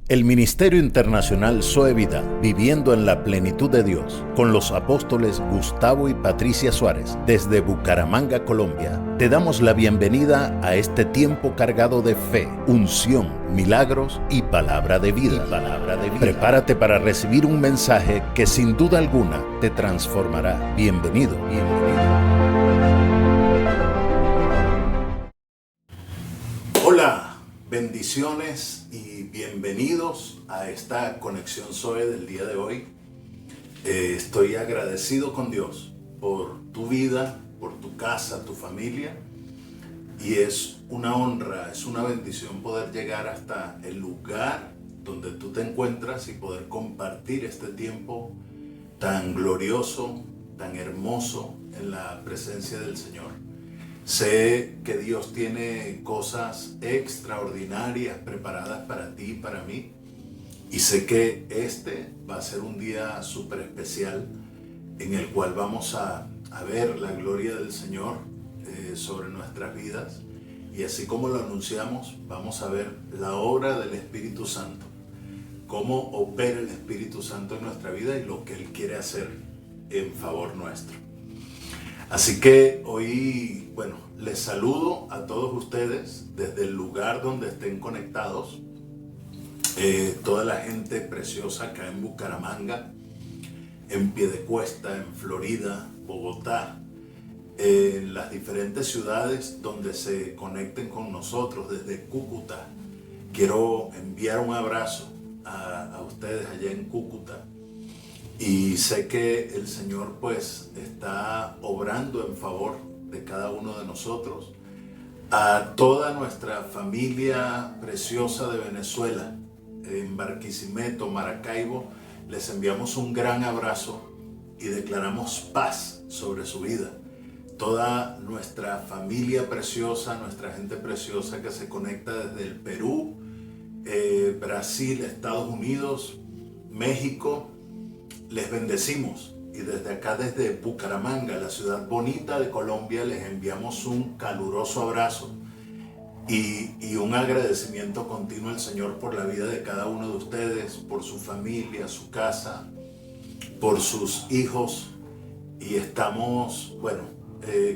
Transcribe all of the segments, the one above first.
El Ministerio Internacional Zoe Vida, viviendo en la plenitud de Dios, con los apóstoles Gustavo y Patricia Suárez, desde Bucaramanga, Colombia, te damos la bienvenida a este tiempo cargado de fe, unción, milagros y palabra de vida. Prepárate para recibir un mensaje que sin duda alguna te transformará. Bienvenido. Hola. Bendiciones y bienvenidos a esta conexión Zoe del día de hoy. Estoy agradecido con Dios por tu vida, por tu casa, tu familia, y es una honra, es una bendición poder llegar hasta el lugar donde tú te encuentras y poder compartir este tiempo tan glorioso, tan hermoso en la presencia del Señor. Sé que Dios tiene cosas extraordinarias preparadas para ti y para mí. Y sé que este va a ser un día súper especial en el cual vamos a ver la gloria del Señor sobre nuestras vidas. Y así como lo anunciamos, vamos a ver la obra del Espíritu Santo. Cómo opera el Espíritu Santo en nuestra vida y lo que Él quiere hacer en favor nuestro. Así que hoy, les saludo a todos ustedes desde el lugar donde estén conectados. Toda la gente preciosa acá en Bucaramanga, en Piedecuesta, en Florida, Bogotá, en las diferentes ciudades donde se conecten con nosotros desde Cúcuta. Quiero enviar un abrazo a ustedes allá en Cúcuta. Y sé que el Señor está obrando en favor de cada uno de nosotros. A toda nuestra familia preciosa de Venezuela, en Barquisimeto, Maracaibo, les enviamos un gran abrazo y declaramos paz sobre su vida. Toda nuestra familia preciosa, nuestra gente preciosa que se conecta desde el Perú, Brasil, Estados Unidos, México, les bendecimos, y desde acá, desde Bucaramanga, la ciudad bonita de Colombia, les enviamos un caluroso abrazo y un agradecimiento continuo al Señor por la vida de cada uno de ustedes, por su familia, su casa, por sus hijos, y estamos,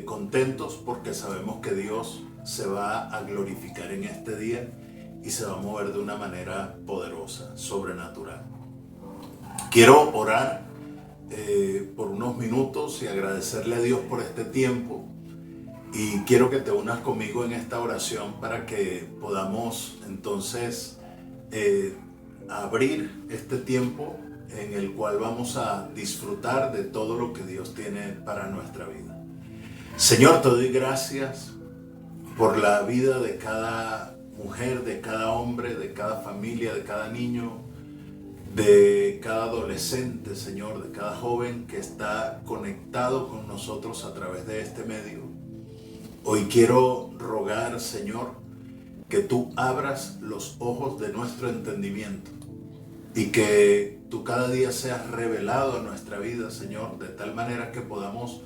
contentos porque sabemos que Dios se va a glorificar en este día y se va a mover de una manera poderosa, sobrenatural. Quiero orar por unos minutos y agradecerle a Dios por este tiempo, y quiero que te unas conmigo en esta oración para que podamos entonces abrir este tiempo en el cual vamos a disfrutar de todo lo que Dios tiene para nuestra vida. Señor, te doy gracias por la vida de cada mujer, de cada hombre, de cada familia, de cada niño, de cada adolescente, Señor, de cada joven que está conectado con nosotros a través de este medio. Hoy quiero rogar, Señor, que tú abras los ojos de nuestro entendimiento y que tú cada día seas revelado en nuestra vida, Señor, de tal manera que podamos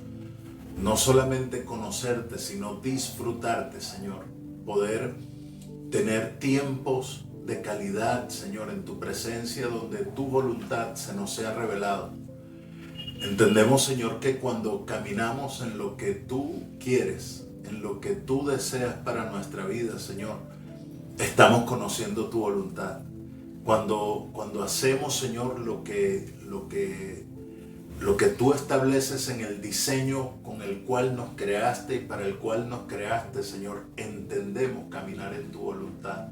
no solamente conocerte, sino disfrutarte, Señor, poder tener tiempos de calidad, Señor, en tu presencia, donde tu voluntad se nos sea revelado. Entendemos, Señor, que cuando caminamos en lo que tú quieres, en lo que tú deseas para nuestra vida, Señor, estamos conociendo tu voluntad. Cuando hacemos, Señor, lo que tú estableces en el diseño con el cual nos creaste y para el cual nos creaste, Señor, entendemos caminar en tu voluntad.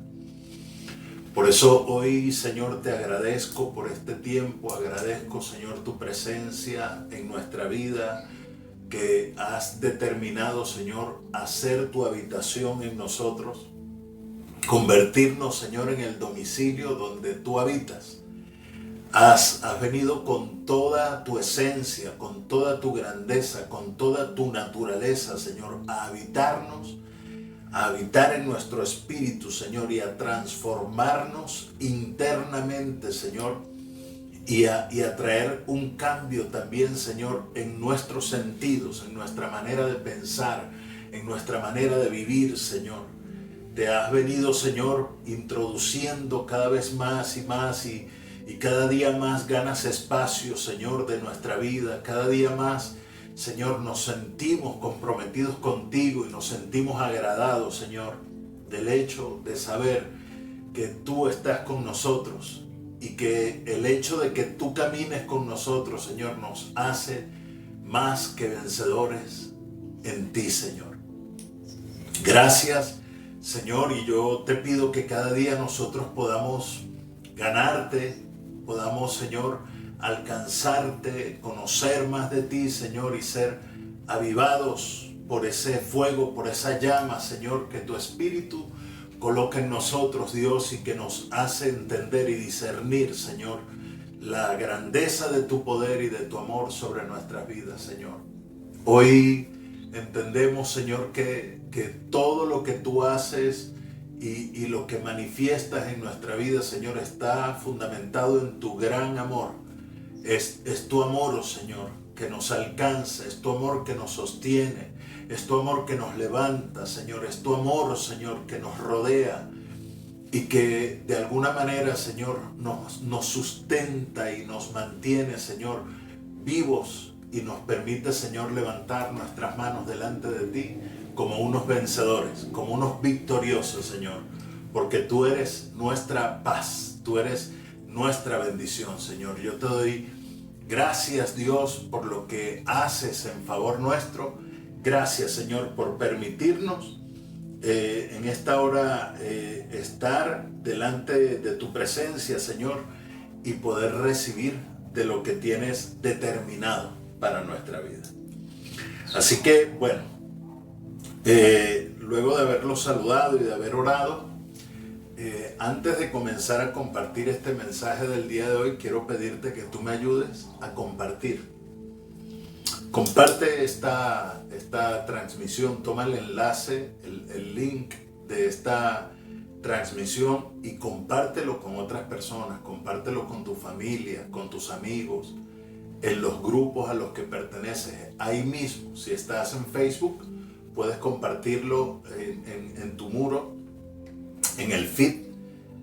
Por eso hoy, Señor, te agradezco por este tiempo, agradezco, Señor, tu presencia en nuestra vida, que has determinado, Señor, hacer tu habitación en nosotros, convertirnos, Señor, en el domicilio donde tú habitas. Has venido con toda tu esencia, con toda tu grandeza, con toda tu naturaleza, Señor, a habitarnos, a habitar en nuestro espíritu, Señor, y a transformarnos internamente, Señor, y a traer un cambio también, Señor, en nuestros sentidos, en nuestra manera de pensar, en nuestra manera de vivir, Señor. te has venido, Señor, introduciendo cada vez más y más y cada día más ganas espacio, Señor, de nuestra vida. Cada día más, Señor, nos sentimos comprometidos contigo y nos sentimos agradados, Señor, del hecho de saber que tú estás con nosotros y que el hecho de que tú camines con nosotros, Señor, nos hace más que vencedores en ti, Señor. Gracias, Señor, y yo te pido que cada día nosotros podamos ganarte, podamos, Señor, alcanzarte, conocer más de ti, Señor, y ser avivados por ese fuego, por esa llama, Señor, que tu Espíritu coloca en nosotros, Dios, y que nos hace entender y discernir, Señor, la grandeza de tu poder y de tu amor sobre nuestras vidas, Señor. Hoy entendemos, Señor, que todo lo que tú haces y lo que manifiestas en nuestra vida, Señor, está fundamentado en tu gran amor. Es tu amor, oh Señor, que nos alcanza, es tu amor que nos sostiene, es tu amor que nos levanta, Señor, es tu amor, oh Señor, que nos rodea y que de alguna manera, Señor, nos sustenta y nos mantiene, Señor, vivos y nos permite, Señor, levantar nuestras manos delante de ti como unos vencedores, como unos victoriosos, Señor, porque tú eres nuestra paz, tú eres nuestra bendición, Señor. Yo te doy gracias, Dios, por lo que haces en favor nuestro. Gracias, Señor, por permitirnos en esta hora estar delante de tu presencia, Señor, y poder recibir de lo que tienes determinado para nuestra vida. Así que, bueno, luego de haberlos saludado y de haber orado, antes de comenzar a compartir este mensaje del día de hoy, quiero pedirte que tú me ayudes a compartir. Comparte esta transmisión, toma el enlace, el link de esta transmisión y compártelo con otras personas, compártelo con tu familia, con tus amigos, en los grupos a los que perteneces. Ahí mismo, si estás en Facebook, puedes compartirlo en tu muro, en el feed.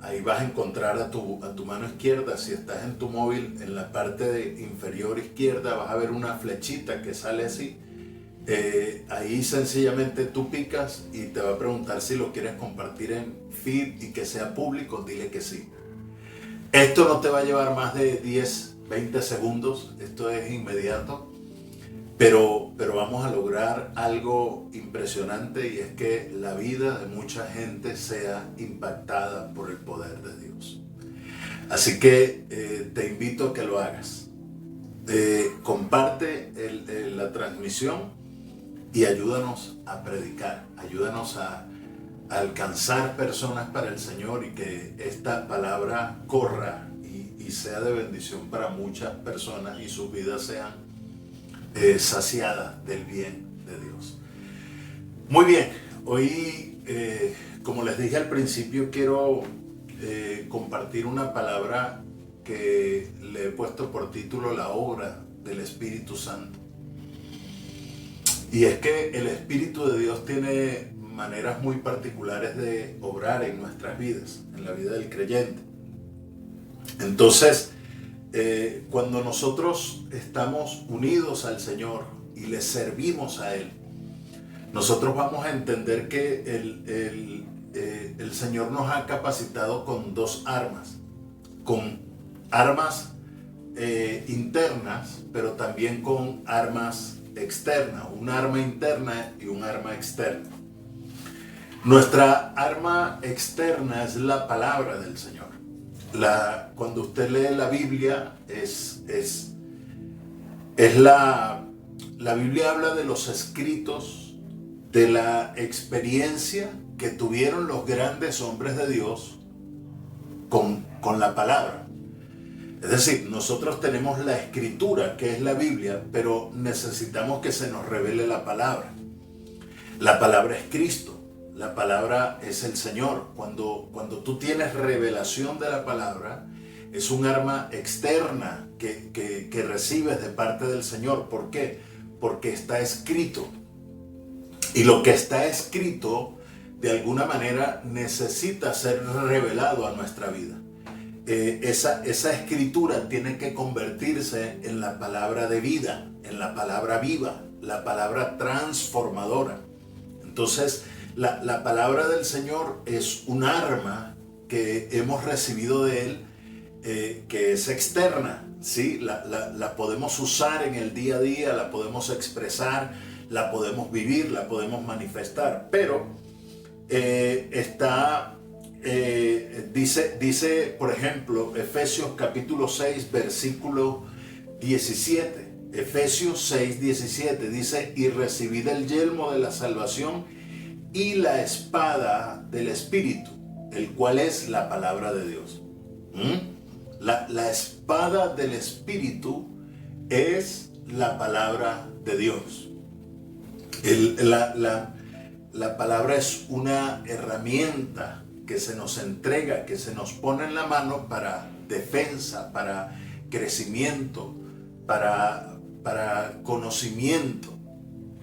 Ahí vas a encontrar a tu mano izquierda. Si estás en tu móvil, en la parte inferior izquierda vas a ver una flechita que sale así. Ahí sencillamente tú picas y te va a preguntar si lo quieres compartir en feed y que sea público. Dile que sí. Esto no te va a llevar más de 10, 20 segundos. Esto es inmediato. Pero vamos a lograr algo impresionante, y es que la vida de mucha gente sea impactada por el poder de Dios. Así que te invito a que lo hagas. Comparte la transmisión y ayúdanos a predicar. Ayúdanos a alcanzar personas para el Señor y que esta palabra corra y sea de bendición para muchas personas y sus vidas sean saciada del bien de Dios. Muy bien, hoy como les dije al principio, quiero compartir una palabra que le he puesto por título La obra del Espíritu Santo. Y es que el Espíritu de Dios tiene maneras muy particulares de obrar en nuestras vidas, en la vida del creyente. Entonces, cuando nosotros estamos unidos al Señor y le servimos a Él, nosotros vamos a entender que el Señor nos ha capacitado con dos armas, con armas internas, pero también con armas externas, un arma interna y un arma externa. Nuestra arma externa es la palabra del Señor. Cuando usted lee la Biblia, la Biblia habla de los escritos, de la experiencia que tuvieron los grandes hombres de Dios con la palabra. Es decir, nosotros tenemos la escritura, que es la Biblia, pero necesitamos que se nos revele la palabra. La palabra es Cristo. La palabra es el Señor. Cuando tú tienes revelación de la palabra, es un arma externa que recibes de parte del Señor. ¿Por qué? Porque está escrito. Y lo que está escrito de alguna manera necesita ser revelado a nuestra vida. Esa escritura tiene que convertirse en la palabra de vida, en la palabra viva, la palabra transformadora. Entonces, la palabra del Señor es un arma que hemos recibido de Él, que es externa, ¿sí? La podemos usar en el día a día, la podemos expresar, la podemos vivir, la podemos manifestar, pero dice, por ejemplo, Efesios capítulo 6, versículo 17. Efesios 6, 17 dice: y recibid el yelmo de la salvación y la espada del Espíritu, el cual es la palabra de Dios. La espada del Espíritu es la palabra de Dios. La palabra es una herramienta que se nos entrega, que se nos pone en la mano para defensa, para crecimiento, para conocimiento.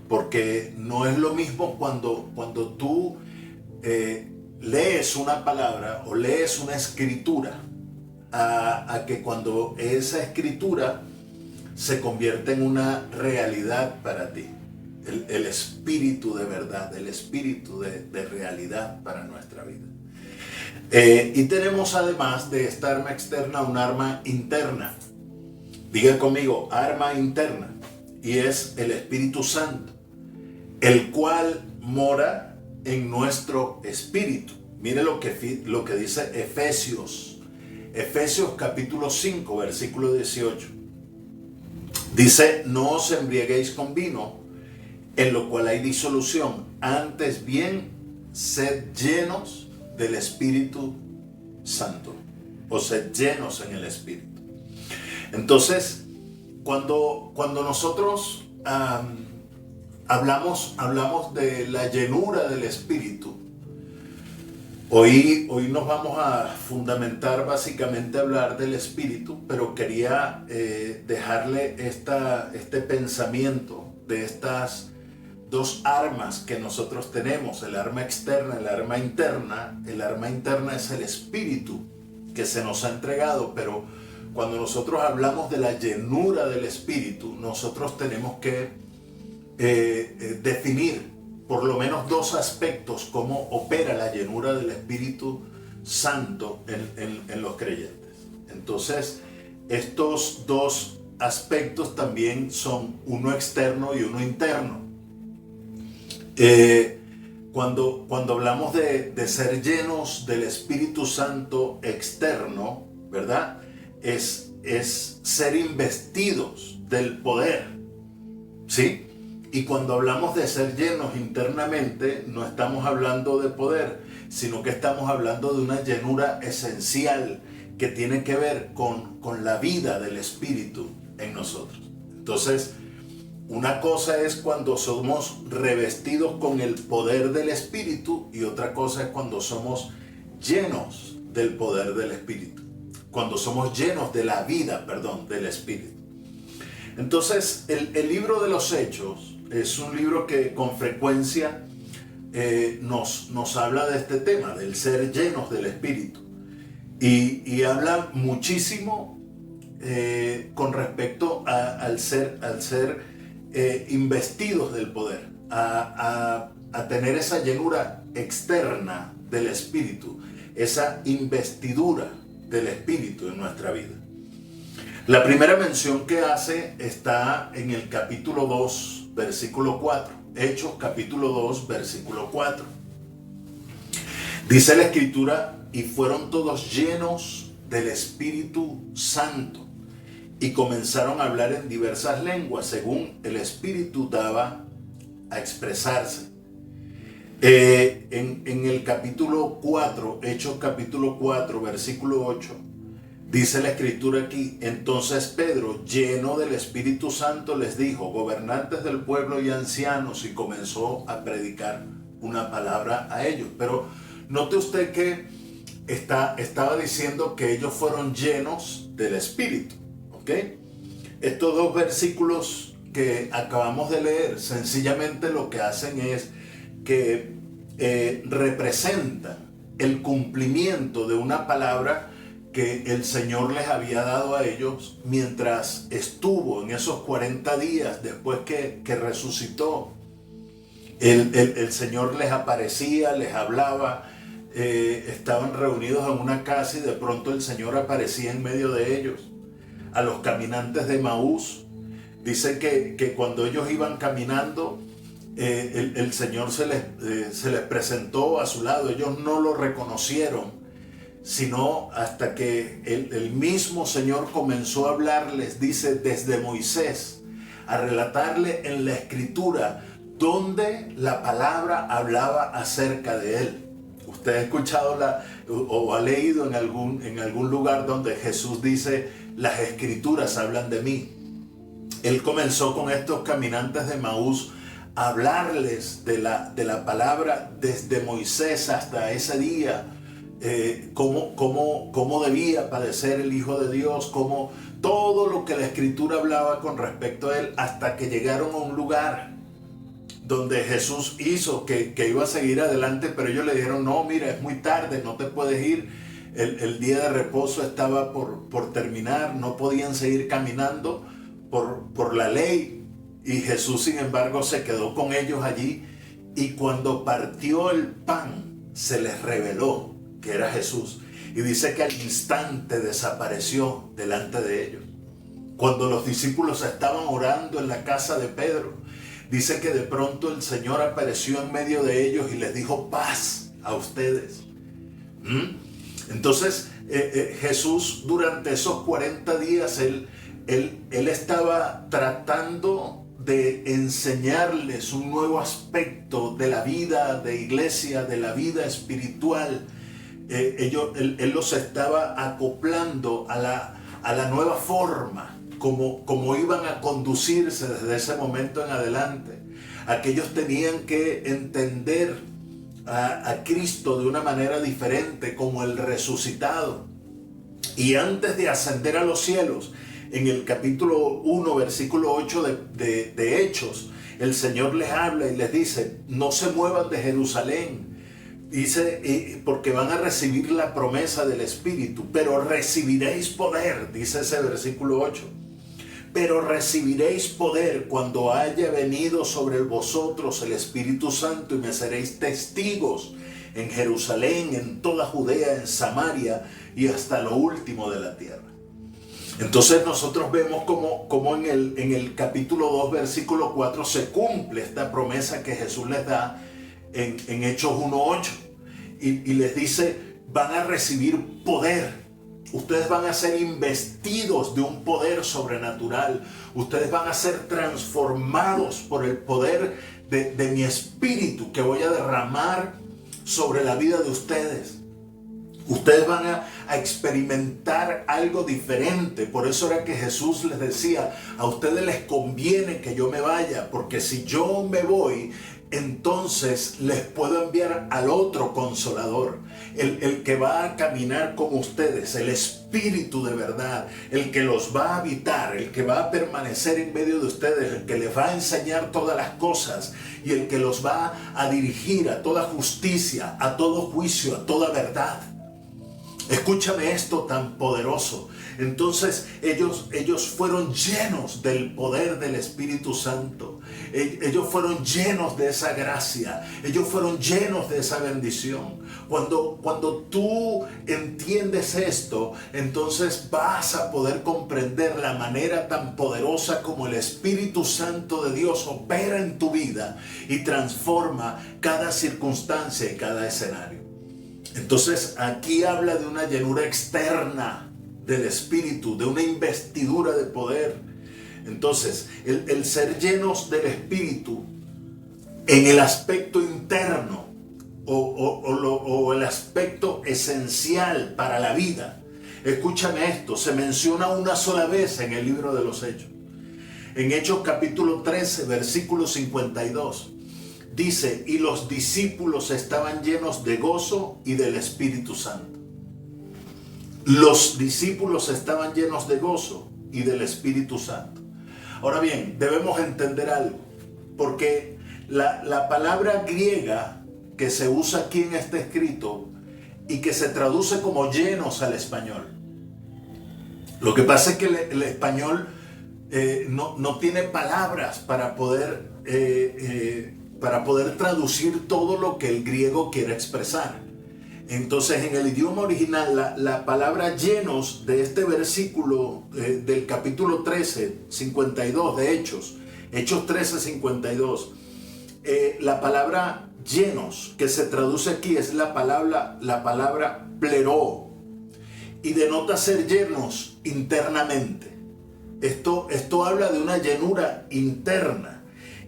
Porque no es lo mismo cuando tú lees una palabra o lees una escritura a que cuando esa escritura se convierte en una realidad para ti. El espíritu de verdad, el espíritu de realidad para nuestra vida. Y tenemos, además de esta arma externa, un arma interna. Diga conmigo, arma interna. Y es el Espíritu Santo, el cual mora en nuestro espíritu. Mire lo que dice Efesios capítulo 5, versículo 18. Dice: no os embriaguéis con vino, en lo cual hay disolución, antes bien sed llenos del Espíritu Santo, o sed llenos en el Espíritu. Entonces, cuando nosotros hablamos de la llenura del Espíritu, hoy nos vamos a fundamentar básicamente hablar del Espíritu, pero quería dejarle este pensamiento de estas dos armas que nosotros tenemos, el arma externa y el arma interna. El arma interna es el Espíritu que se nos ha entregado, pero cuando nosotros hablamos de la llenura del Espíritu, nosotros tenemos que definir por lo menos dos aspectos: cómo opera la llenura del Espíritu Santo en los creyentes. Entonces, estos dos aspectos también son uno externo y uno interno. Cuando hablamos de ser llenos del Espíritu Santo externo, ¿verdad? Es ser investidos del poder, ¿sí? Y cuando hablamos de ser llenos internamente, no estamos hablando de poder, sino que estamos hablando de una llenura esencial que tiene que ver con la vida del Espíritu en nosotros. Entonces, una cosa es cuando somos revestidos con el poder del Espíritu, y otra cosa es cuando somos llenos del poder del Espíritu. Cuando somos llenos de la vida, del Espíritu. Entonces, el libro de los Hechos es un libro que con frecuencia nos habla de este tema, del ser llenos del Espíritu. Y habla muchísimo con respecto al ser investidos del poder, a tener esa llenura externa del Espíritu, esa investidura del Espíritu en nuestra vida. La primera mención que hace está en el capítulo 2, versículo 4. Hechos capítulo 2, versículo 4. Dice la Escritura: y fueron todos llenos del Espíritu Santo, y comenzaron a hablar en diversas lenguas, según el Espíritu daba a expresarse. En el capítulo 4, Hechos capítulo 4, versículo 8, dice la Escritura aquí: entonces Pedro, lleno del Espíritu Santo, les dijo: gobernantes del pueblo y ancianos, y comenzó a predicar una palabra a ellos. Pero note usted que estaba diciendo que ellos fueron llenos del Espíritu. ¿Ok? Estos dos versículos que acabamos de leer, sencillamente lo que hacen es que representan el cumplimiento de una palabra que el Señor les había dado a ellos mientras estuvo en esos 40 días después que resucitó. El Señor les aparecía, les hablaba, estaban reunidos en una casa y de pronto el Señor aparecía en medio de ellos. A los caminantes de Maús, dice que cuando ellos iban caminando, el Señor se les presentó a su lado. Ellos no lo reconocieron, sino hasta que el mismo Señor comenzó a hablarles, dice, desde Moisés, a relatarle en la Escritura donde la palabra hablaba acerca de él. Usted ha escuchado o ha leído en algún lugar donde Jesús dice, las Escrituras hablan de mí. Él comenzó con estos caminantes de Maús a hablarles de la palabra desde Moisés hasta ese día, cómo debía padecer el Hijo de Dios, cómo todo lo que la Escritura hablaba con respecto a él, hasta que llegaron a un lugar donde Jesús hizo que iba a seguir adelante, pero ellos le dijeron, no, mira, es muy tarde, no te puedes ir. El día de reposo estaba por terminar, no podían seguir caminando por la ley. Y Jesús, sin embargo, se quedó con ellos allí, y cuando partió el pan, se les reveló que era Jesús. Y dice que al instante desapareció delante de ellos. Cuando los discípulos estaban orando en la casa de Pedro, dice que de pronto el Señor apareció en medio de ellos y les dijo, paz a ustedes. Entonces, Jesús durante esos 40 días, él estaba tratando de enseñarles un nuevo aspecto de la vida de iglesia, de la vida espiritual. Él los estaba acoplando a la nueva forma como iban a conducirse desde ese momento en adelante. Aquellos tenían que entender a Cristo de una manera diferente, como el resucitado. Y antes de ascender a los cielos, en el capítulo 1, versículo 8 de Hechos, el Señor les habla y les dice, no se muevan de Jerusalén. Dice, porque van a recibir la promesa del Espíritu, pero recibiréis poder, dice ese versículo 8. Pero recibiréis poder cuando haya venido sobre vosotros el Espíritu Santo, y me seréis testigos en Jerusalén, en toda Judea, en Samaria y hasta lo último de la tierra. Entonces nosotros vemos como en el capítulo 2, versículo 4, se cumple esta promesa que Jesús les da en Hechos 1:8. Y les dice, van a recibir poder. Ustedes van a ser investidos de un poder sobrenatural. Ustedes van a ser transformados por el poder de mi espíritu que voy a derramar sobre la vida de ustedes. Ustedes van a experimentar algo diferente. Por eso era que Jesús les decía, a ustedes les conviene que yo me vaya, porque si yo me voy, entonces les puedo enviar al otro consolador, el que va a caminar con ustedes, el Espíritu de verdad, el que los va a habitar, el que va a permanecer en medio de ustedes, el que les va a enseñar todas las cosas y el que los va a dirigir a toda justicia, a todo juicio, a toda verdad. Escúchame esto tan poderoso. Entonces ellos fueron llenos del poder del Espíritu Santo. Ellos fueron llenos de esa gracia. Ellos fueron llenos de esa bendición. Cuando tú entiendes esto, entonces vas a poder comprender la manera tan poderosa como el Espíritu Santo de Dios opera en tu vida y transforma cada circunstancia y cada escenario. Entonces aquí habla de una llenura externa del Espíritu, de una investidura de poder. Entonces el ser llenos del Espíritu en el aspecto interno o el aspecto esencial para la vida. Escúchame esto, se menciona una sola vez en el libro de los Hechos. En Hechos capítulo 13, versículo 52. Dice, y los discípulos estaban llenos de gozo y del Espíritu Santo. Los discípulos estaban llenos de gozo y del Espíritu Santo. Ahora bien, debemos entender algo, porque la palabra griega que se usa aquí en este escrito y que se traduce como llenos al español. Lo que pasa es que el español no tiene palabras para poder traducir todo lo que el griego quiere expresar. Entonces, en el idioma original, la palabra llenos de este versículo del capítulo 13, 52 de Hechos 13, 52, la palabra llenos que se traduce aquí es la palabra pleró, y denota ser llenos internamente. Esto habla de una llenura interna,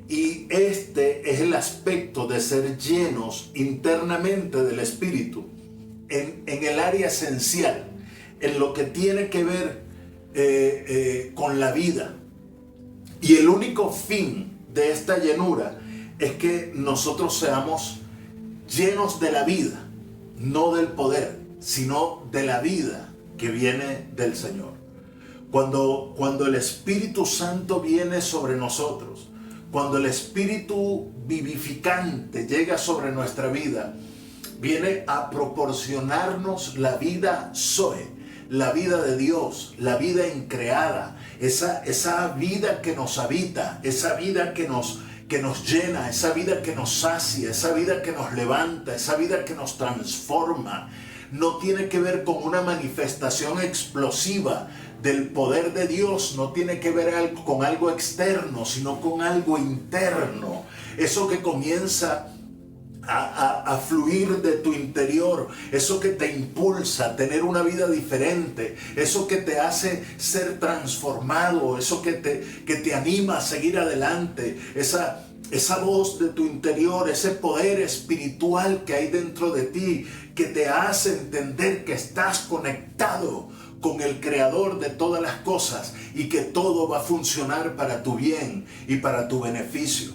y este es el aspecto de ser llenos internamente del Espíritu en el área esencial, en lo que tiene que ver con la vida. Y el único fin de esta llenura es que nosotros seamos llenos de la vida, no del poder, sino de la vida que viene del Señor. Cuando el Espíritu Santo viene sobre nosotros, cuando el Espíritu vivificante llega sobre nuestra vida, viene a proporcionarnos la vida Zoe, la vida de Dios, la vida increada, esa vida que nos habita, esa vida que nos llena, esa vida que nos sacia, esa vida que nos levanta, esa vida que nos transforma. No tiene que ver con una manifestación explosiva del poder de Dios, no tiene que ver con algo externo, sino con algo interno. Eso que comienza a fluir de tu interior, eso que te impulsa a tener una vida diferente, eso que te hace ser transformado, eso que te anima a seguir adelante, esa voz de tu interior, ese poder espiritual que hay dentro de ti, que te hace entender que estás conectado con el Creador de todas las cosas y que todo va a funcionar para tu bien y para tu beneficio.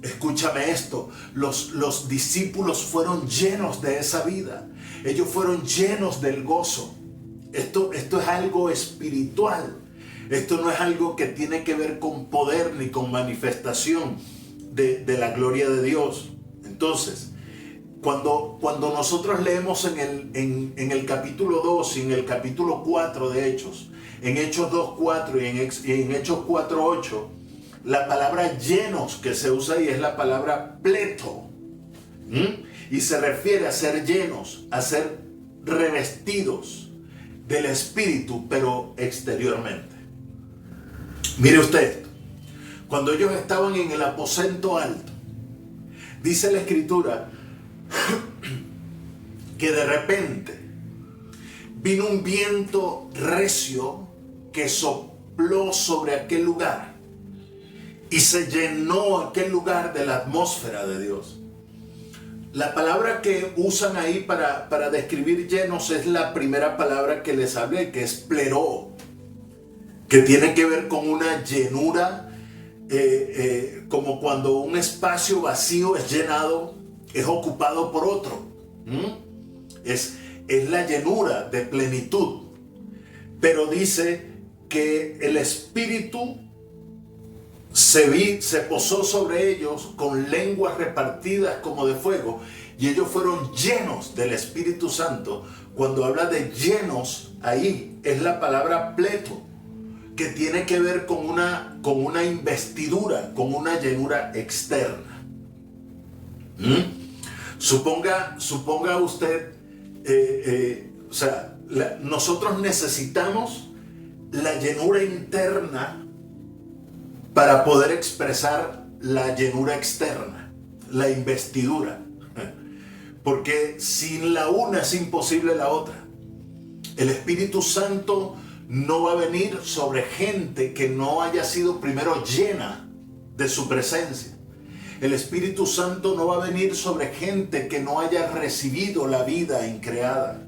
Escúchame esto, los discípulos fueron llenos de esa vida, ellos fueron llenos del gozo. Esto es algo espiritual, esto no es algo que tiene que ver con poder ni con manifestación de la gloria de Dios. Entonces, cuando nosotros leemos en el capítulo 2 y en el capítulo 4 de Hechos, en Hechos 2:4 y en Hechos 4:8, la palabra llenos que se usa ahí es la palabra pleto. Y se refiere a ser llenos, a ser revestidos del Espíritu, pero exteriormente. Mire usted esto. Cuando ellos estaban en el aposento alto, dice la Escritura que de repente vino un viento recio que sopló sobre aquel lugar y se llenó aquel lugar de la atmósfera de Dios. La palabra que usan ahí para describir llenos es la primera palabra que les hablé, que es pleró, que tiene que ver con una llenura, como cuando un espacio vacío es llenado, es ocupado por otro. Es la llenura de plenitud. Pero dice que el Espíritu se posó sobre ellos con lenguas repartidas como de fuego, y ellos fueron llenos del Espíritu Santo. Cuando habla de llenos, ahí es la palabra pleto, que tiene que ver con una investidura, con una llenura externa. Suponga usted, nosotros necesitamos la llenura interna para poder expresar la llenura externa, la investidura. Porque sin la una es imposible la otra. El Espíritu Santo no va a venir sobre gente que no haya sido primero llena de su presencia. El Espíritu Santo no va a venir sobre gente que no haya recibido la vida increada.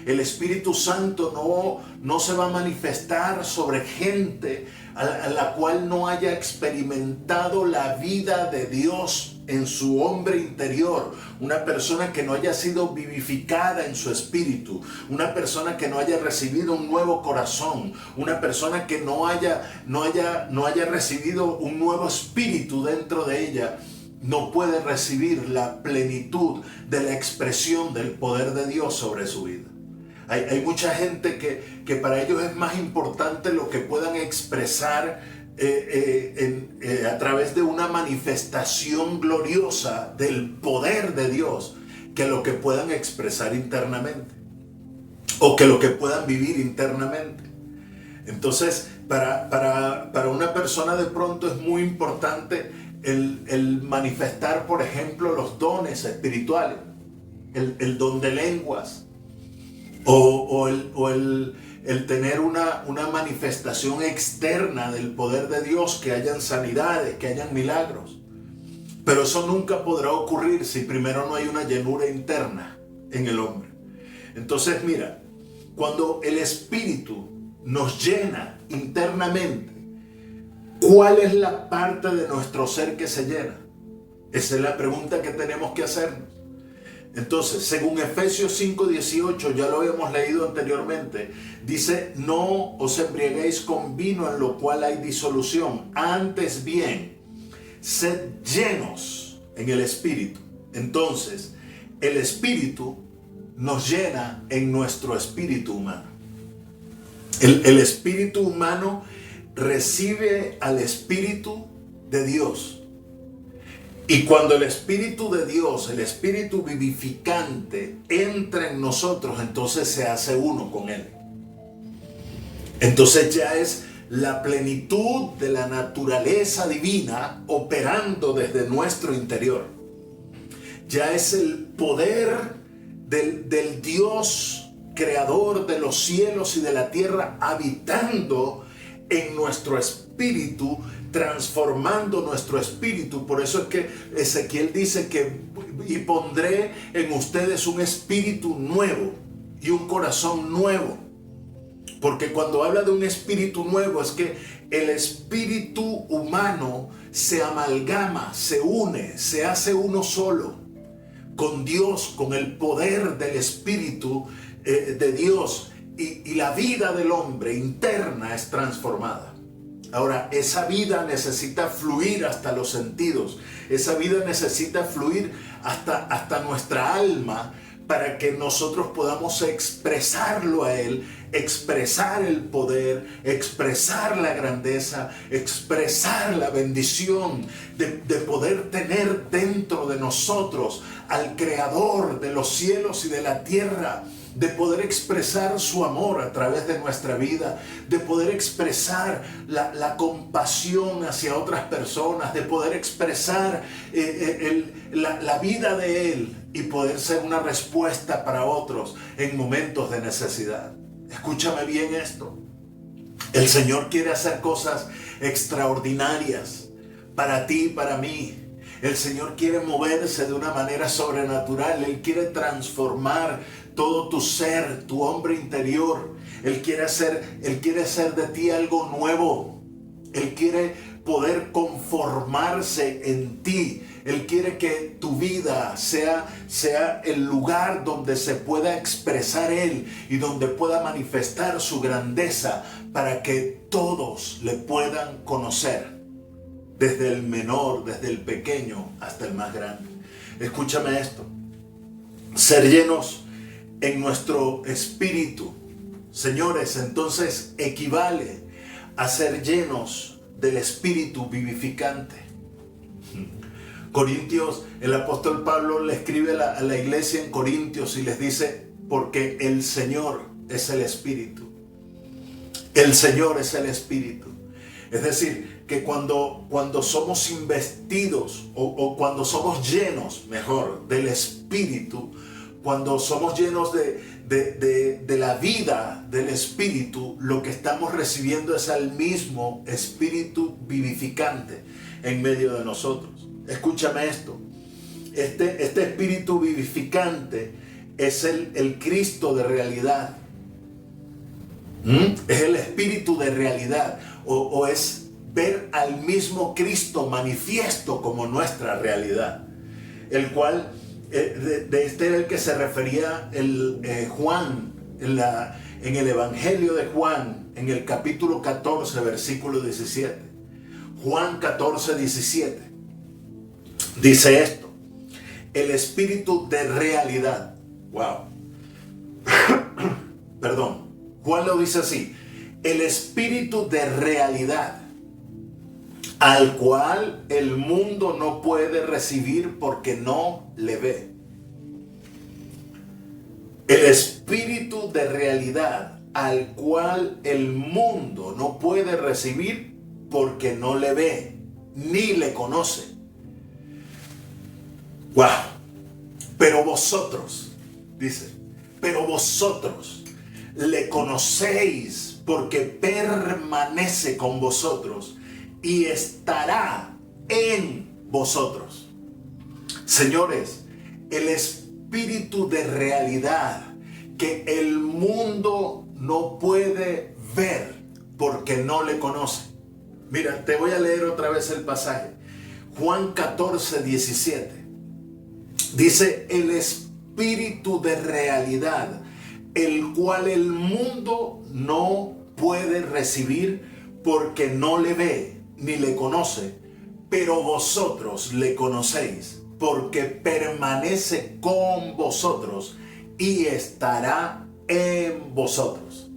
El Espíritu Santo no se va a manifestar sobre gente a la cual no haya experimentado la vida de Dios en su hombre interior. Una persona que no haya sido vivificada en su espíritu. Una persona que no haya recibido un nuevo corazón. Una persona que no haya recibido un nuevo espíritu dentro de ella. no puede recibir la plenitud de la expresión del poder de Dios sobre su vida. Hay mucha gente que para ellos es más importante lo que puedan expresar a través de una manifestación gloriosa del poder de Dios que lo que puedan expresar internamente o que lo que puedan vivir internamente. Entonces, para una persona de pronto es muy importante el manifestar, por ejemplo, los dones espirituales, el don de lenguas, o el tener una manifestación externa del poder de Dios, que hayan sanidades, que hayan milagros. Pero eso nunca podrá ocurrir si primero no hay una llenura interna en el hombre. Entonces, mira, cuando el Espíritu nos llena internamente, ¿cuál es la parte de nuestro ser que se llena? Esa es la pregunta que tenemos que hacernos. Entonces, según Efesios 5:18, ya lo habíamos leído anteriormente, dice: no os embriaguéis con vino en lo cual hay disolución, antes bien, sed llenos en el Espíritu. Entonces, el Espíritu nos llena en nuestro espíritu humano. El espíritu humano recibe al Espíritu de Dios. Y cuando el Espíritu de Dios, el Espíritu vivificante, entra en nosotros, entonces se hace uno con Él. Entonces ya es la plenitud de la naturaleza divina operando desde nuestro interior. Ya es el poder del Dios creador de los cielos y de la tierra habitando en nuestro espíritu, transformando nuestro espíritu. Por eso es que Ezequiel dice que y pondré en ustedes un espíritu nuevo y un corazón nuevo. Porque cuando habla de un espíritu nuevo es que el espíritu humano se amalgama, se une, se hace uno solo con Dios, con el poder del Espíritu de Dios, y la vida del hombre interna es transformada. Ahora, esa vida necesita fluir hasta los sentidos, esa vida necesita fluir hasta nuestra alma, para que nosotros podamos expresarlo a Él, expresar el poder, expresar la grandeza, expresar la bendición de poder tener dentro de nosotros al Creador de los cielos y de la tierra, de poder expresar su amor a través de nuestra vida, de poder expresar la compasión hacia otras personas, de poder expresar la vida de Él y poder ser una respuesta para otros en momentos de necesidad. Escúchame bien esto. El Señor quiere hacer cosas extraordinarias para ti y para mí. El Señor quiere moverse de una manera sobrenatural. Él quiere transformar todo tu ser, tu hombre interior. Él quiere hacer de ti algo nuevo. Él quiere poder conformarse en ti. Él quiere que tu vida sea el lugar donde se pueda expresar Él y donde pueda manifestar su grandeza para que todos le puedan conocer. Desde el menor, desde el pequeño hasta el más grande. Escúchame esto. Ser llenos en nuestro espíritu, señores, entonces equivale a ser llenos del espíritu vivificante. Corintios, el apóstol Pablo le escribe a la iglesia en Corintios y les dice: porque el Señor es el espíritu. El Señor es el espíritu. Es decir, que cuando somos investidos o cuando somos llenos, mejor, del Espíritu, cuando somos llenos de la vida del Espíritu, lo que estamos recibiendo es al mismo Espíritu vivificante en medio de nosotros. Escúchame esto. Este Espíritu vivificante es el Cristo de realidad. Es el Espíritu de realidad. O es ver al mismo Cristo manifiesto como nuestra realidad, el cual de este era el que se refería Juan en el Evangelio de Juan, en el capítulo 14, versículo 17. Juan 14, 17. Dice esto: el espíritu de realidad. Wow. Perdón. Juan lo dice así: el espíritu de realidad, al cual el mundo no puede recibir porque no le ve. El espíritu de realidad, al cual el mundo no puede recibir porque no le ve, ni le conoce. ¡Wow! Pero vosotros, dice, pero vosotros le conocéis porque permanece con vosotros y estará en vosotros. Señores, el espíritu de realidad que el mundo no puede ver porque no le conoce. Mira, te voy a leer otra vez el pasaje. Juan 14, 17. Dice: el espíritu de realidad, el cual el mundo no puede recibir porque no le ve ni le conoce, pero vosotros le conocéis porque permanece con vosotros y estará en vosotros.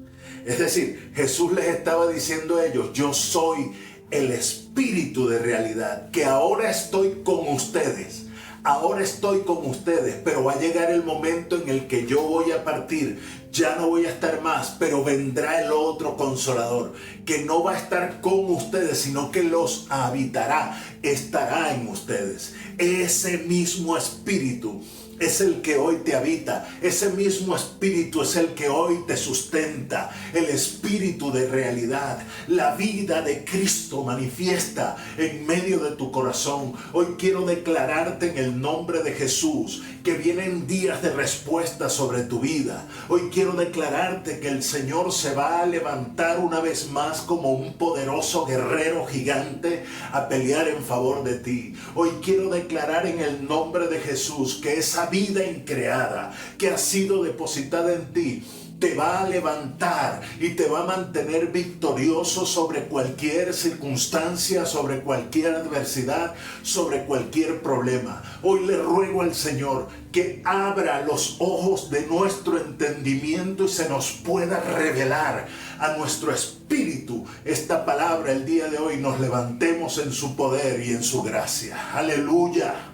Es decir, Jesús les estaba diciendo a ellos: yo soy el espíritu de realidad, que ahora estoy con ustedes. Ahora estoy con ustedes, pero va a llegar el momento en el que yo voy a partir. Ya no voy a estar más, pero vendrá el otro Consolador, que no va a estar con ustedes, sino que los habitará, estará en ustedes. Ese mismo espíritu es el que hoy te habita. Ese mismo espíritu es el que hoy te sustenta. El espíritu de realidad. La vida de Cristo manifiesta en medio de tu corazón. Hoy quiero declararte en el nombre de Jesús que vienen días de respuesta sobre tu vida. Hoy quiero declararte que el Señor se va a levantar una vez más como un poderoso guerrero gigante a pelear en favor de ti. Hoy quiero declarar en el nombre de Jesús que esa vida increada que ha sido depositada en ti te va a levantar y te va a mantener victorioso sobre cualquier circunstancia, sobre cualquier adversidad, sobre cualquier problema. Hoy le ruego al Señor que abra los ojos de nuestro entendimiento y se nos pueda revelar a nuestro espíritu esta palabra el día de hoy. Nos levantemos en su poder y en su gracia. Aleluya.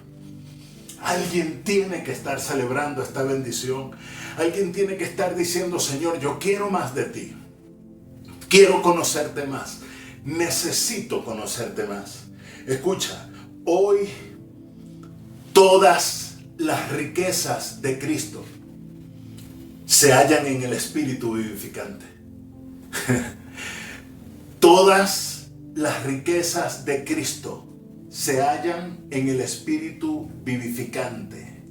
Alguien tiene que estar celebrando esta bendición. Alguien tiene que estar diciendo: Señor, yo quiero más de ti. Quiero conocerte más. Necesito conocerte más. Escucha, hoy todas las riquezas de Cristo se hallan en el Espíritu vivificante. Todas las riquezas de Cristo se hallan en el Espíritu vivificante.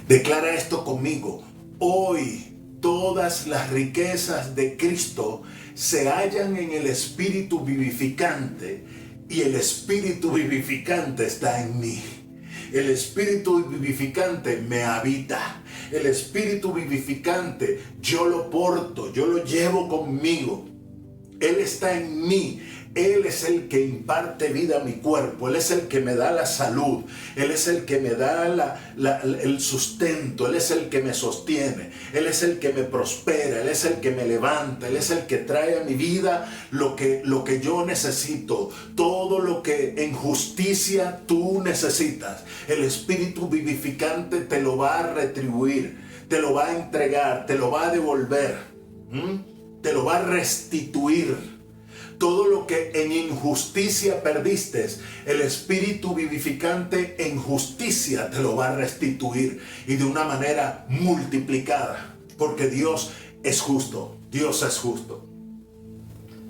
Declara esto conmigo: hoy todas las riquezas de Cristo se hallan en el Espíritu vivificante y el Espíritu vivificante está en mí. El Espíritu vivificante me habita. El Espíritu vivificante yo lo porto, yo lo llevo conmigo. Él está en mí. Él es el que imparte vida a mi cuerpo. Él es el que me da la salud. Él es el que me da el sustento. Él es el que me sostiene. Él es el que me prospera. Él es el que me levanta. Él es el que trae a mi vida lo que yo necesito. Todo lo que en justicia tú necesitas. El Espíritu vivificante te lo va a retribuir. Te lo va a entregar. Te lo va a devolver. Te lo va a restituir. Todo lo que en injusticia perdiste, el Espíritu vivificante en justicia te lo va a restituir y de una manera multiplicada, porque Dios es justo. Dios es justo.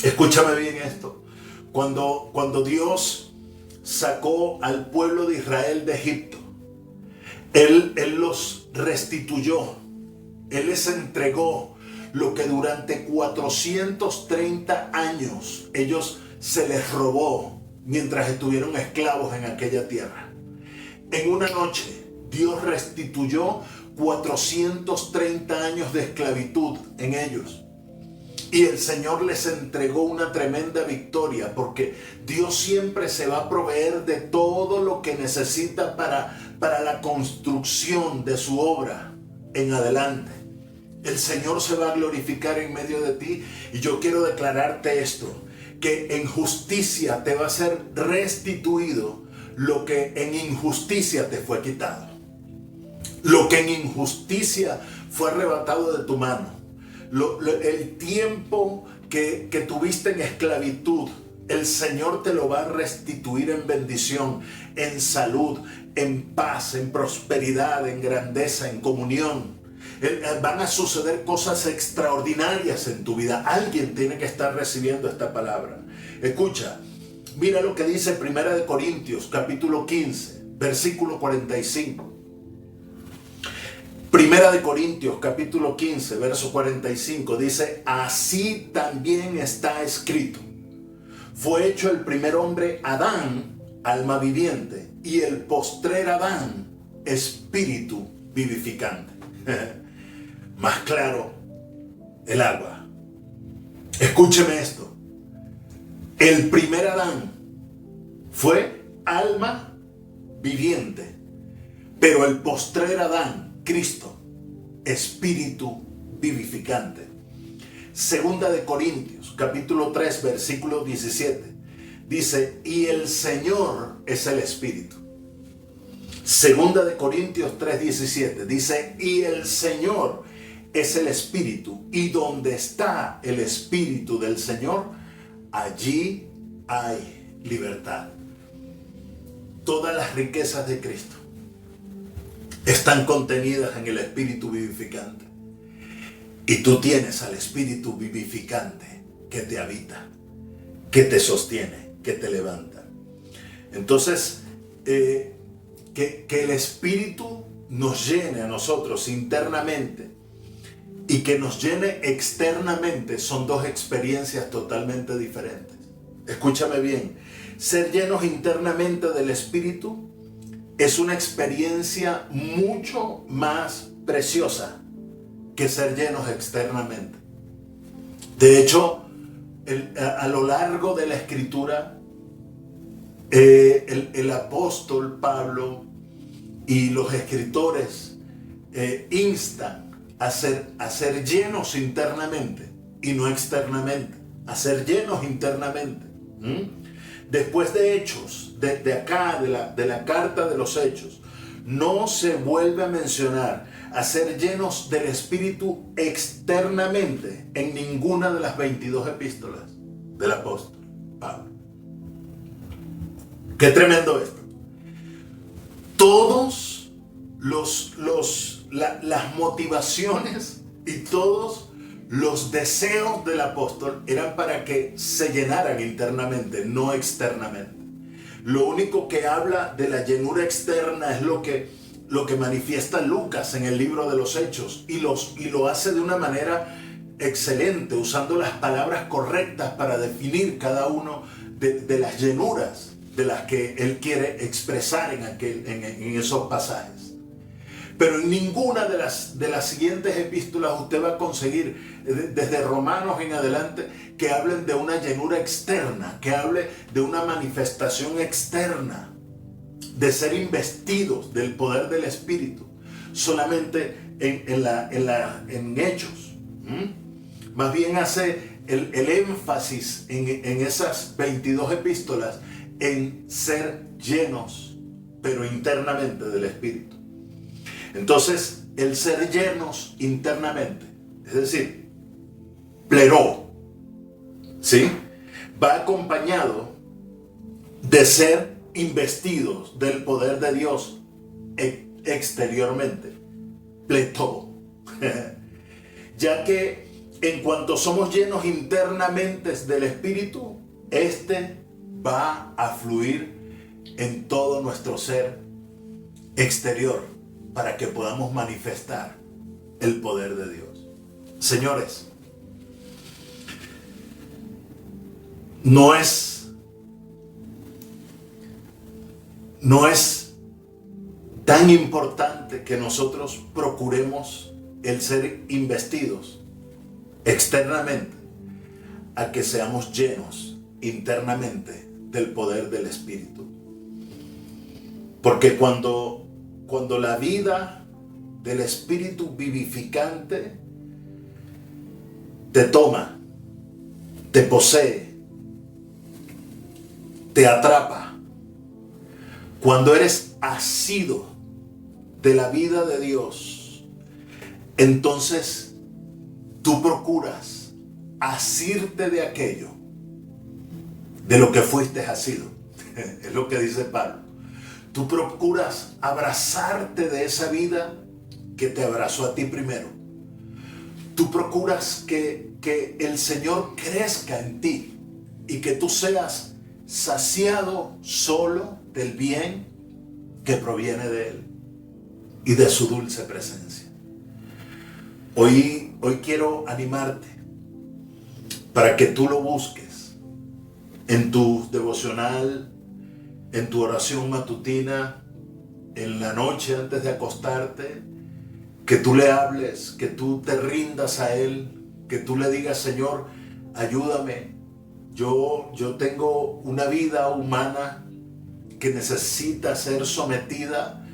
Escúchame bien esto. Cuando Dios sacó al pueblo de Israel de Egipto, Él los restituyó. Él les entregó lo que durante 430 años ellos se les robó mientras estuvieron esclavos en aquella tierra. En una noche Dios restituyó 430 años de esclavitud en ellos. Y el Señor les entregó una tremenda victoria, porque Dios siempre se va a proveer de todo lo que necesita para la construcción de su obra en adelante. El Señor se va a glorificar en medio de ti, y yo quiero declararte esto, que en justicia te va a ser restituido lo que en injusticia te fue quitado. Lo que en injusticia fue arrebatado de tu mano. El tiempo que tuviste en esclavitud, el Señor te lo va a restituir en bendición, en salud, en paz, en prosperidad, en grandeza, en comunión. Van a suceder cosas extraordinarias en tu vida. Alguien tiene que estar recibiendo esta palabra. Escucha, mira lo que dice 1 Corintios capítulo 15, versículo 45. 1 Corintios capítulo 15, verso 45 dice: así también está escrito. Fue hecho el primer hombre Adán, alma viviente, y el postrer Adán, espíritu vivificante. Más claro, el agua. Escúcheme esto. El primer Adán fue alma viviente, pero el postrer Adán, Cristo, espíritu vivificante. Segunda de Corintios, capítulo 3, versículo 17. Dice: y el Señor es el Espíritu. Segunda de Corintios 3, 17. Dice: y el Señor es el Espíritu. Y donde está el Espíritu del Señor, allí hay libertad. Todas las riquezas de Cristo están contenidas en el Espíritu vivificante. Y tú tienes al Espíritu vivificante que te habita, que te sostiene, que te levanta. Entonces, que el Espíritu nos llene a nosotros internamente y que nos llene externamente son dos experiencias totalmente diferentes. Escúchame bien, ser llenos internamente del Espíritu es una experiencia mucho más preciosa que ser llenos externamente. De hecho, a lo largo de la Escritura, el apóstol Pablo y los escritores instan a ser llenos internamente y no externamente, a ser llenos internamente. Después de Hechos, desde acá, de la carta de los Hechos, no se vuelve a mencionar a ser llenos del Espíritu externamente en ninguna de las 22 epístolas del apóstol Pablo. Qué tremendo esto. Todos las motivaciones y todos los deseos del apóstol eran para que se llenaran internamente, no externamente. Lo único que habla de la llenura externa es lo que manifiesta Lucas en el libro de los Hechos, y lo hace de una manera excelente, usando las palabras correctas para definir cada uno de las llenuras de las que él quiere expresar en esos pasajes. Pero en ninguna de las siguientes epístolas usted va a conseguir, desde Romanos en adelante, que hablen de una llenura externa, que hable de una manifestación externa, de ser investidos del poder del Espíritu, solamente en Hechos. Más bien hace el énfasis en esas 22 epístolas en ser llenos, pero internamente, del Espíritu. Entonces, el ser llenos internamente, es decir, pleró, ¿sí?, va acompañado de ser investidos del poder de Dios exteriormente, pletó. Ya que en cuanto somos llenos internamente del Espíritu, este va a fluir en todo nuestro ser exterior para que podamos manifestar el poder de Dios. Señores, no es tan importante que nosotros procuremos el ser investidos externamente, a que seamos llenos internamente del poder del Espíritu. Porque cuando la vida del Espíritu vivificante te toma, te posee, te atrapa, cuando eres asido de la vida de Dios, entonces tú procuras asirte de aquello de lo que fuiste asido. Es lo que dice Pablo. Tú procuras abrazarte de esa vida que te abrazó a ti primero. Tú procuras que el Señor crezca en ti y que tú seas saciado solo del bien que proviene de Él y de su dulce presencia. Hoy quiero animarte para que tú lo busques en tu devocional, en tu oración matutina, en la noche antes de acostarte, que tú le hables, que tú te rindas a Él, que tú le digas: Señor, ayúdame. Yo tengo una vida humana que necesita ser sometida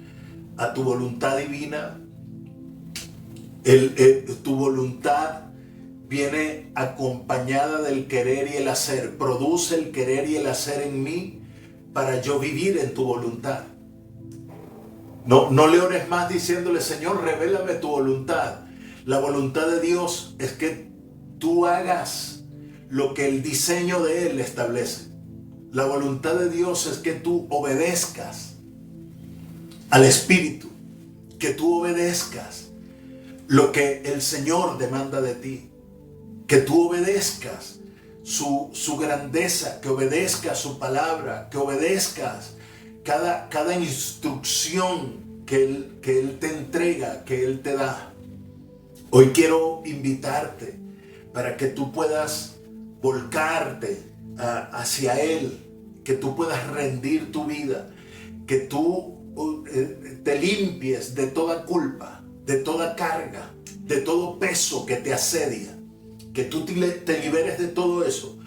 a tu voluntad divina. Tu voluntad viene acompañada del querer y el hacer. Produce el querer y el hacer en mí para yo vivir en tu voluntad. No le ores más diciéndole: Señor, revélame tu voluntad. La voluntad de Dios es que tú hagas lo que el diseño de Él establece. La voluntad de Dios es que tú obedezcas al Espíritu, que tú obedezcas lo que el Señor demanda de ti, que tú obedezcas su grandeza, que obedezcas su palabra, que obedezcas cada instrucción que Él te entrega, que Él te da. Hoy quiero invitarte para que tú puedas volcarte hacia Él, que tú puedas rendir tu vida, que tú te limpies de toda culpa, de toda carga, de todo peso que te asedia, que tú te liberes de todo eso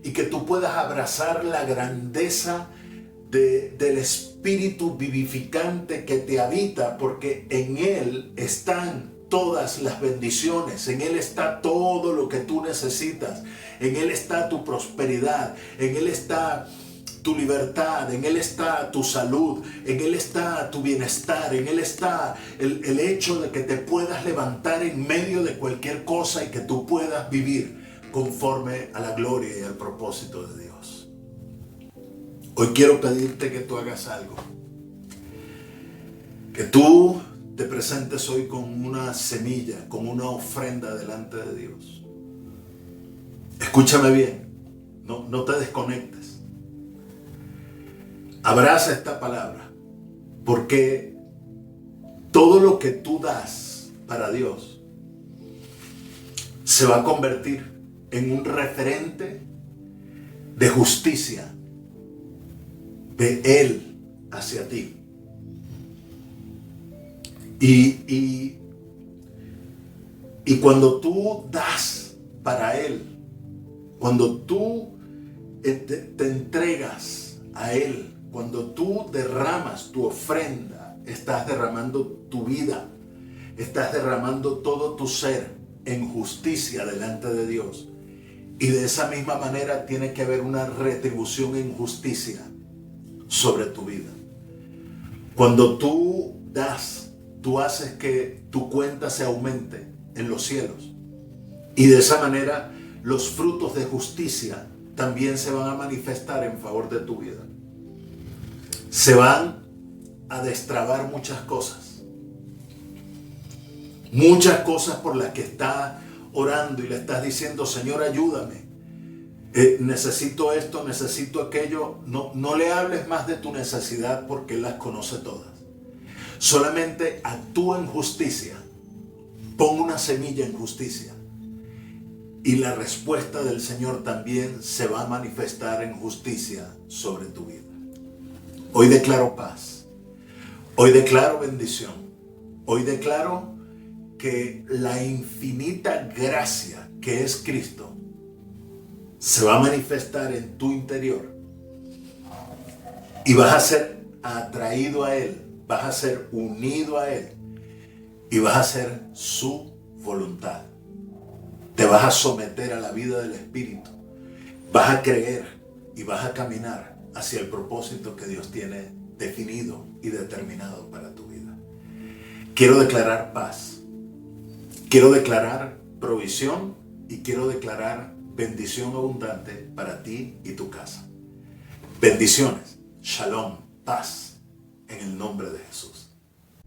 y que tú puedas abrazar la grandeza del Espíritu vivificante que te habita, porque en Él están todas las bendiciones, en Él está todo lo que tú necesitas, en Él está tu prosperidad, en Él está tu libertad, en Él está tu salud, en Él está tu bienestar, en Él está el hecho de que te puedas levantar en medio de cualquier cosa y que tú puedas vivir conforme a la gloria y al propósito de Dios. Hoy quiero pedirte que tú hagas algo, que tú te presentes hoy con una semilla, con una ofrenda delante de Dios. Escúchame bien, no te desconectes. Abraza esta palabra, porque todo lo que tú das para Dios se va a convertir en un referente de justicia de Él hacia ti. Y cuando tú das para Él, cuando tú te entregas a Él, cuando tú derramas tu ofrenda, estás derramando tu vida, estás derramando todo tu ser en justicia delante de Dios. Y de esa misma manera tiene que haber una retribución en justicia sobre tu vida. Cuando tú das, tú haces que tu cuenta se aumente en los cielos. Y de esa manera los frutos de justicia también se van a manifestar en favor de tu vida. Se van a destrabar muchas cosas. Muchas cosas por las que estás orando y le estás diciendo: Señor, ayúdame. Necesito esto, necesito aquello. No le hables más de tu necesidad, porque Él las conoce todas. Solamente actúa en justicia. Pon una semilla en justicia. Y la respuesta del Señor también se va a manifestar en justicia sobre tu vida. Hoy declaro paz. Hoy declaro bendición. Hoy declaro que la infinita gracia que es Cristo se va a manifestar en tu interior y vas a ser atraído a Él, vas a ser unido a Él y vas a hacer su voluntad. Te vas a someter a la vida del Espíritu, vas a creer y vas a caminar hacia el propósito que Dios tiene definido y determinado para tu vida. Quiero declarar paz, quiero declarar provisión y quiero declarar bendición abundante para ti y tu casa. Bendiciones, shalom, paz, en el nombre de Jesús.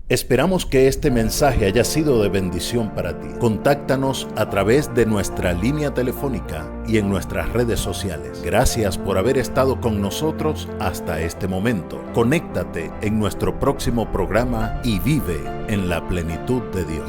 Esperamos que este mensaje haya sido de bendición para ti. Contáctanos a través de nuestra línea telefónica y en nuestras redes sociales. Gracias por haber estado con nosotros hasta este momento. Conéctate en nuestro próximo programa y vive en la plenitud de Dios.